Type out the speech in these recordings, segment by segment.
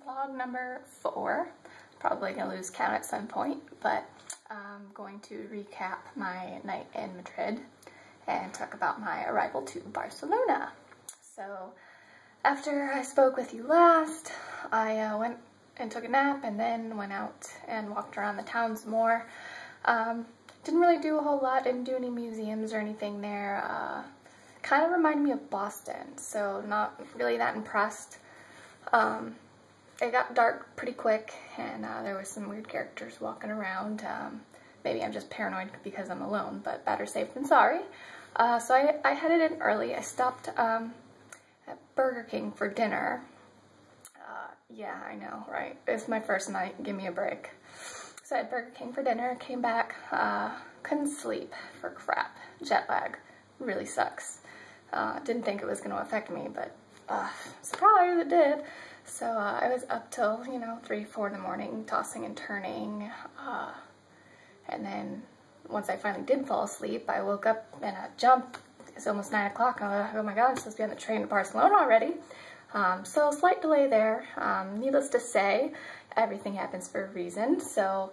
vlog number 4. Probably gonna lose count at some point, but I'm going to recap my night in Madrid and talk about my arrival to Barcelona. So after I spoke with you last, I went and took a nap and then went out and walked around the towns more. Didn't really do a whole lot, didn't do any museums or anything there. Kind of reminded me of Boston, so not really that impressed. It got dark pretty quick, and there was some weird characters walking around. Maybe I'm just paranoid because I'm alone, but better safe than sorry. So I headed in early. I stopped at Burger King for dinner. Yeah, I know, right? It's my first night, give me a break. So I had Burger King for dinner, came back, couldn't sleep for crap. Jet lag really sucks. Didn't think it was going to affect me, but surprise, it did. So I was up till, 3, 4 in the morning, tossing and turning, and then once I finally did fall asleep, I woke up in a jump. It's almost 9 o'clock, and I'm like, oh my god, I'm supposed to be on the train to Barcelona already. So slight delay there. Needless to say, everything happens for a reason. So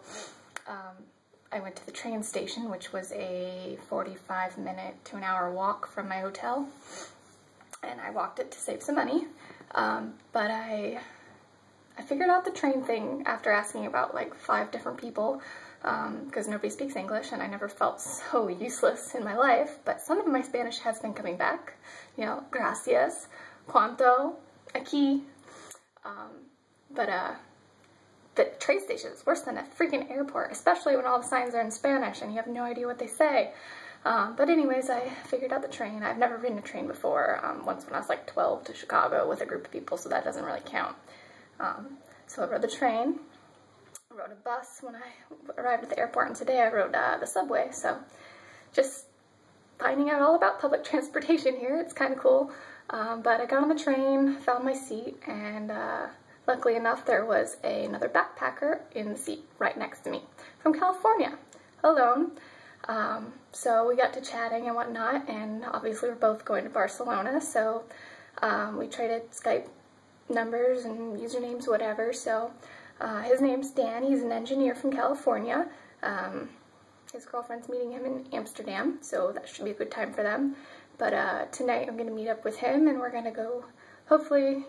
I went to the train station, which was a 45-minute to an hour walk from my hotel, and I walked it to save some money. But I figured out the train thing after asking about like 5 different people, because nobody speaks English and I never felt so useless in my life. But some of my Spanish has been coming back. Gracias, cuánto, aquí. The train station is worse than a freaking airport, especially when all the signs are in Spanish and you have no idea what they say. But anyways, I figured out the train. I've never ridden a train before, once when I was like 12 to Chicago with a group of people, so that doesn't really count. So I rode the train, I rode a bus when I arrived at the airport, and today I rode the subway. So just finding out all about public transportation here. It's kind of cool. But I got on the train, found my seat, and luckily enough there was another backpacker in the seat right next to me from California, alone. So we got to chatting and whatnot, and obviously we're both going to Barcelona, so we traded Skype numbers and usernames, whatever. So his name's Dan. He's an engineer from California. His girlfriend's meeting him in Amsterdam, so that should be a good time for them. But tonight I'm going to meet up with him, and we're going to go, hopefully,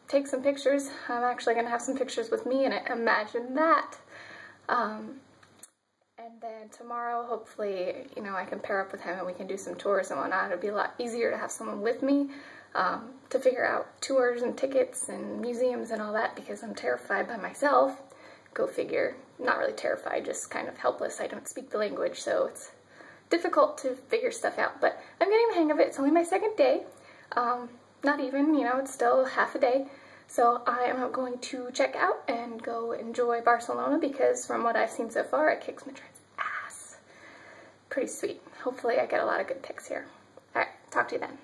take some pictures. I'm actually going to have some pictures with me in it. Imagine that! And then tomorrow, hopefully, I can pair up with him and we can do some tours and whatnot. It'll be a lot easier to have someone with me to figure out tours and tickets and museums and all that, because I'm terrified by myself. Go figure. Not really terrified, just kind of helpless. I don't speak the language, so it's difficult to figure stuff out. But I'm getting the hang of it. It's only my 2nd day. Not even, it's still half a day. So I am going to check out and go enjoy Barcelona, because from what I've seen so far, it kicks Madrid's ass. Pretty sweet. Hopefully I get a lot of good pics here. Alright, talk to you then.